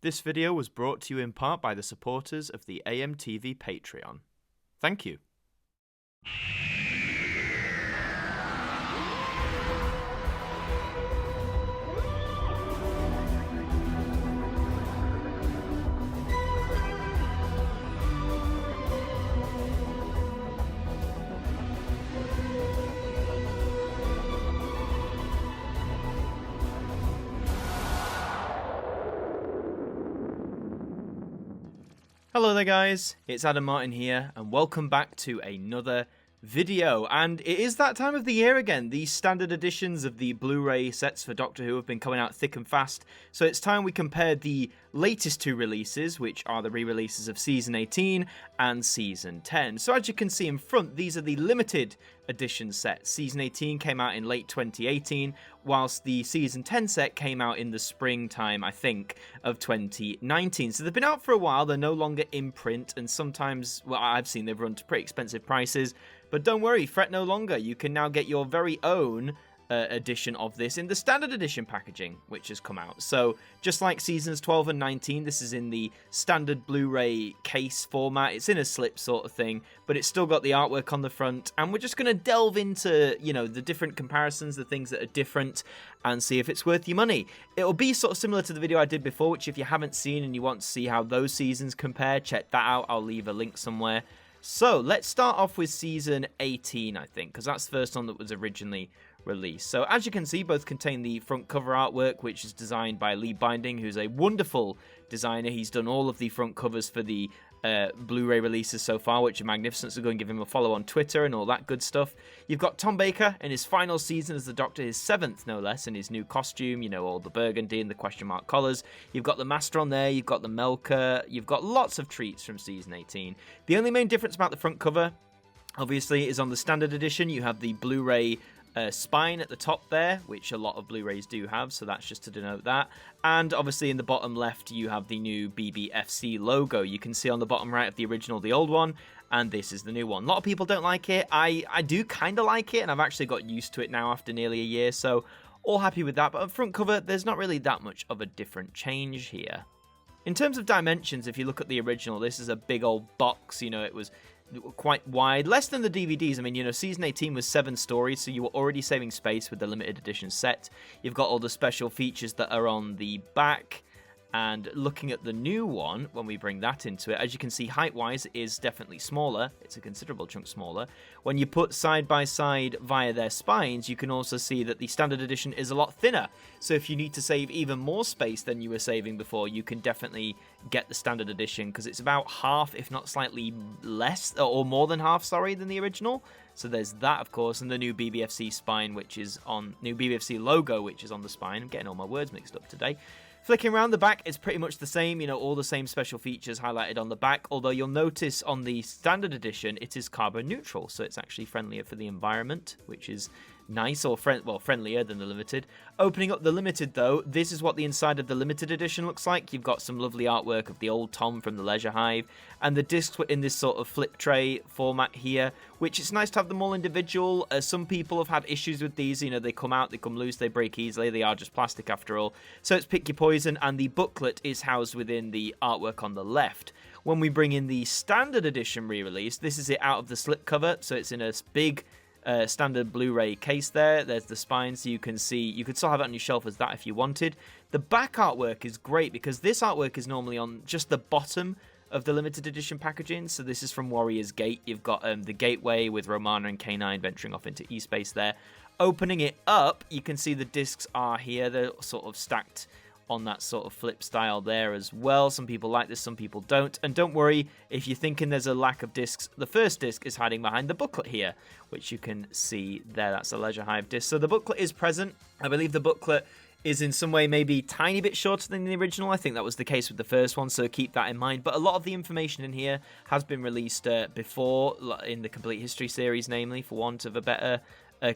This video was brought to you in part by the supporters of the AMTV Patreon. Thank you. Hello there guys, it's Adam Martyn here, and welcome back to another video. And it is that time of the year again. The standard editions of the Blu-ray sets for Doctor Who have been coming out thick and fast, so it's time we compared the latest two releases, which are the re-releases of Season 18 and Season 10. So as you can see in front, these are the limited edition sets. Season 18 came out in late 2018, whilst the Season 10 set came out in the springtime, I think, of 2019. So they've been out for a while, they're no longer in print, and sometimes, well, I've seen they've run to pretty expensive prices, but don't worry, fret no longer. You can now get your very own edition of this in the standard edition packaging, which has come out. So just like seasons 12 and 19, this is in the standard Blu-ray case format. It's in a slip sort of thing, but it's still got the artwork on the front, and we're just going to delve into, you know, the different comparisons, the things that are different, and see if it's worth your money. It'll be sort of similar to the video I did before, which if you haven't seen and you want to see how those seasons compare, check that out. I'll leave a link somewhere. So let's start off with Season 18, I think, because that's the first one that was originally released. So as you can see, both contain the front cover artwork, which is designed by Lee Binding, who's a wonderful designer. He's done all of the front covers for the Blu-ray releases so far, which are magnificent, so go and give him a follow on Twitter and all that good stuff. You've got Tom Baker in his final season as the Doctor, his 7th no less, in his new costume, you know, all the burgundy and the question mark collars. You've got the Master on there, you've got the Melker, you've got lots of treats from Season 18. The only main difference about the front cover, obviously, is on the standard edition, you have the Blu-ray spine at the top there, which a lot of Blu-rays do have, so that's just to denote that. And obviously in the bottom left you have the new BBFC logo. You can see on the bottom right of the original the old one, and this is the new one. A lot of people don't like it. I do kind of like it, and I've actually got used to it now after nearly a year, so all happy with that. But on front cover, there's not really that much of a different change here. In terms of dimensions, if you look at the original, this is a big old box, you know, it was quite wide, less than the DVDs. I mean, you know, Season 18 was 7 stories, so you were already saving space with the limited edition set. You've got all the special features that are on the back, and looking at the new one, when we bring that into it, as you can see, height-wise, it is definitely smaller. It's a considerable chunk smaller. When you put side by side via their spines, you can also see that the standard edition is a lot thinner. So if you need to save even more space than you were saving before, you can definitely get the standard edition, because it's about half, if not slightly less, or more than half, sorry, than the original. So there's that, of course, and the new BBFC spine, which is on, new BBFC logo, which is on the spine. I'm getting all my words mixed up today. Flicking around the back, it's pretty much the same, you know, all the same special features highlighted on the back, although you'll notice on the standard edition, it is carbon neutral, so it's actually friendlier for the environment, which is nice, or friendlier than the limited. Opening up the limited, though, this is what the inside of the limited edition looks like. You've got some lovely artwork of the old Tom from the Leisure Hive, and the discs were in this sort of flip tray format here, which it's nice to have them all individual. Some people have had issues with these, you know, they come out, they come loose, they break easily, they are just plastic after all. So it's pick your poison, and the booklet is housed within the artwork on the left. When we bring in the standard edition re-release, this is it out of the slipcover, so it's in a big standard Blu-ray case there. There's the spine, so you can see, you could still have it on your shelf as that if you wanted. The back artwork is great, because this artwork is normally on just the bottom of the limited edition packaging. So this is from Warrior's Gate. You've got the gateway with Romana and K9 venturing off into E-space there. Opening it up, you can see the discs are here. They're sort of stacked on that sort of flip style there as well. Some people like this, some people don't. And don't worry, if you're thinking there's a lack of discs, the first disc is hiding behind the booklet here, which you can see there. That's a Leisure Hive disc. So the booklet is present. I believe the booklet is in some way maybe tiny bit shorter than the original. I think that was the case with the first one, so keep that in mind. But a lot of the information in here has been released before, in the Complete History series, namely, for want of a better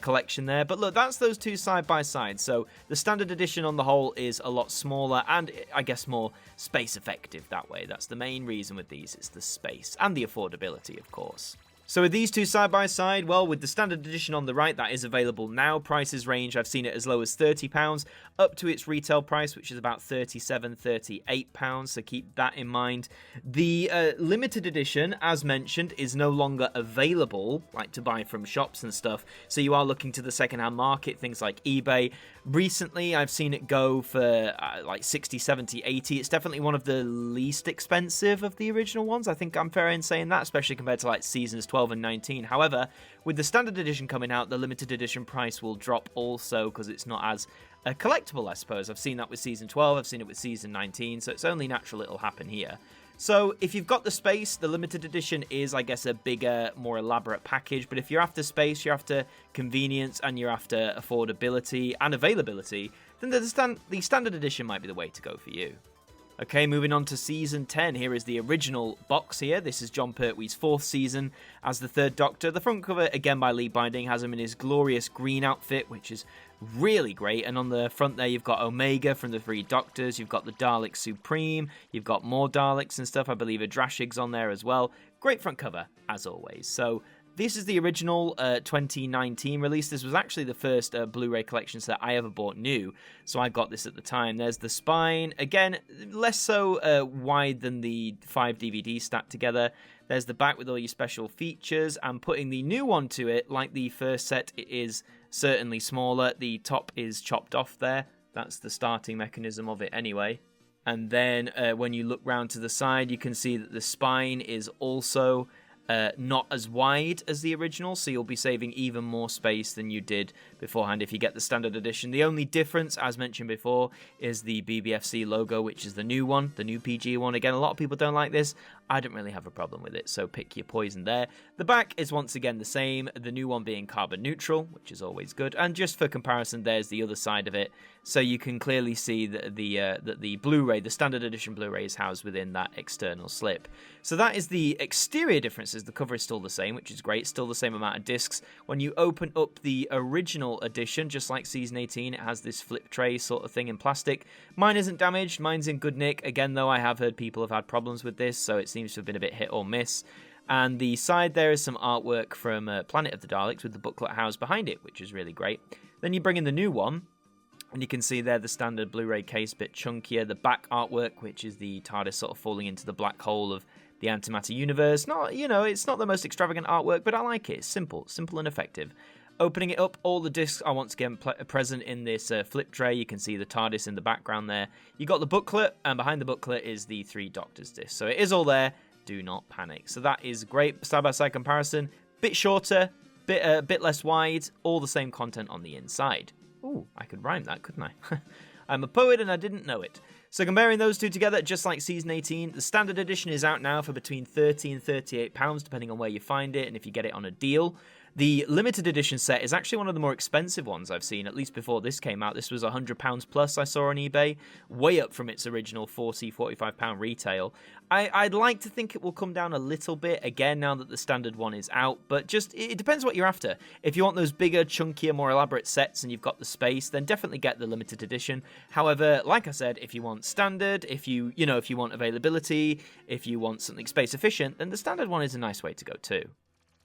collection there. But look, that's those two side by side. So the standard edition on the whole is a lot smaller and I guess more space effective that way. That's the main reason with these, it's the space and the affordability, of course. So with these two side by side, well, with the standard edition on the right, that is available now. Prices range, I've seen it as low as £30 up to its retail price, which is about £37, £38. So keep that in mind. The limited edition, as mentioned, is no longer available, like to buy from shops and stuff. So you are looking to the secondhand market, things like eBay. Recently, I've seen it go for like 60, 70, 80. It's definitely one of the least expensive of the original ones. I think I'm fair in saying that, especially compared to like Seasons 12 and 19. However, with the standard edition coming out, the limited edition price will drop also because it's not as collectible, I suppose. I've seen that with Season 12, I've seen it with Season 19, so it's only natural it'll happen here. So if you've got the space, the limited edition is, I guess, a bigger, more elaborate package. But if you're after space, you're after convenience, and you're after affordability and availability, then the standard edition might be the way to go for you. Okay, moving on to Season 10. Here is the original box here. This is Jon Pertwee's 4th season as the 3rd Doctor. The front cover, again by Lee Binding, has him in his glorious green outfit, which is really great. And on the front there, you've got Omega from the 3 Doctors. You've got the Dalek Supreme. You've got more Daleks and stuff. I believe a Drashig's on there as well. Great front cover, as always. So this is the original 2019 release. This was actually the first Blu-ray collection set I ever bought new, so I got this at the time. There's the spine. Again, less so wide than the 5 DVDs stacked together. There's the back with all your special features, and putting the new one to it, like the first set, it is certainly smaller. The top is chopped off there. That's the starting mechanism of it anyway. And then when you look round to the side, you can see that the spine is also not as wide as the original, so you'll be saving even more space than you did beforehand if you get the standard edition. The only difference, as mentioned before, is the BBFC logo, which is the new one, the new PG one. Again, a lot of people don't like this. I don't really have a problem with it, so pick your poison there. The back is once again the same, the new one being carbon neutral, which is always good. And just for comparison, there's the other side of it, so you can clearly see that the Blu-ray, the standard edition Blu-ray, is housed within that external slip. So that is the exterior differences. The cover is still the same, which is great, still the same amount of discs. When you open up the original edition, just like Season 18, it has this flip tray sort of thing in plastic. Mine isn't damaged, mine's in good nick. Again, though, I have heard people have had problems with this, so it seems to have been a bit hit or miss. And the side there is some artwork from Planet of the Daleks with the booklet housed behind it, which is really great. Then you bring in the new one, and you can see there the standard Blu-ray case, bit chunkier. The back artwork, which is the TARDIS sort of falling into the black hole of the antimatter universe. Not, it's not the most extravagant artwork, but I like it. It's simple and effective. Opening it up, all the discs are once again present in this flip tray. You can see the TARDIS in the background there. You got the booklet, and behind the booklet is the 3 Doctors disc. So it is all there. Do not panic. So that is great side-by-side comparison. Bit shorter, bit less wide, all the same content on the inside. Ooh, I could rhyme that, couldn't I? I'm a poet and I didn't know it. So comparing those two together, just like Season 18, the standard edition is out now for between £30 and £38, depending on where you find it and if you get it on a deal. The limited edition set is actually one of the more expensive ones I've seen, at least before this came out. This was £100 plus I saw on eBay, way up from its original £40, £45 retail. I'd like to think it will come down a little bit, again, now that the standard one is out, but just, it depends what you're after. If you want those bigger, chunkier, more elaborate sets and you've got the space, then definitely get the limited edition. However, like I said, if you want standard, if you want availability, if you want something space efficient, then the standard one is a nice way to go too.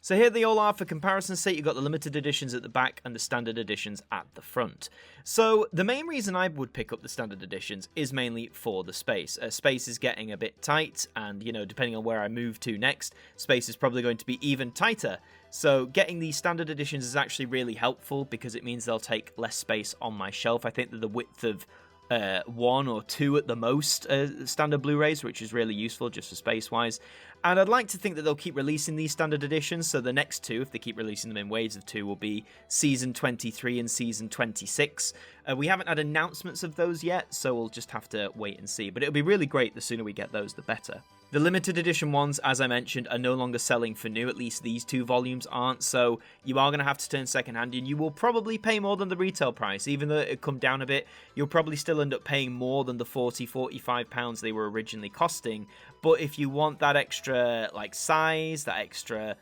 So here they all are for comparison's sake. You've got the limited editions at the back and the standard editions at the front. So the main reason I would pick up the standard editions is mainly for the space. Space is getting a bit tight, and depending on where I move to next, space is probably going to be even tighter. So getting the standard editions is actually really helpful because it means they'll take less space on my shelf. I think that the width of 1 or 2 at the most standard Blu-rays, which is really useful just for space-wise. And I'd like to think that they'll keep releasing these standard editions, so the next 2, if they keep releasing them in waves of 2, will be Season 23 and Season 26. We haven't had announcements of those yet, so we'll just have to wait and see. But it'll be really great. The sooner we get those, the better. The limited edition ones, as I mentioned, are no longer selling for new. At least these 2 volumes aren't, so you are going to have to turn secondhand, and you will probably pay more than the retail price. Even though it come down a bit, you'll probably still end up paying more than the £40, £45 they were originally costing. But if you want that extra size, that extra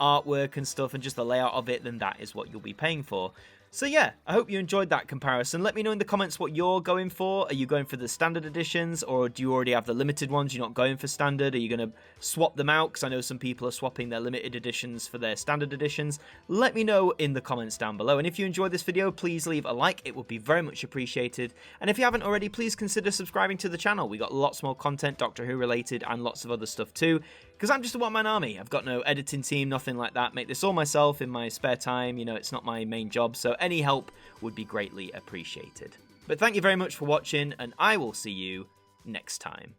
artwork and stuff, and just the layout of it, then that is what you'll be paying for. So yeah, I hope you enjoyed that comparison. Let me know in the comments what you're going for. Are you going for the standard editions, or do you already have the limited ones? You're not going for standard? Are you going to swap them out? Because I know some people are swapping their limited editions for their standard editions. Let me know in the comments down below. And if you enjoyed this video, please leave a like. It would be very much appreciated. And if you haven't already, please consider subscribing to the channel. We got lots more content, Doctor Who related, and lots of other stuff too. Because I'm just a one-man army. I've got no editing team, nothing like that. Make this all myself in my spare time. You know, it's not my main job, so any help would be greatly appreciated. But thank you very much for watching, and I will see you next time.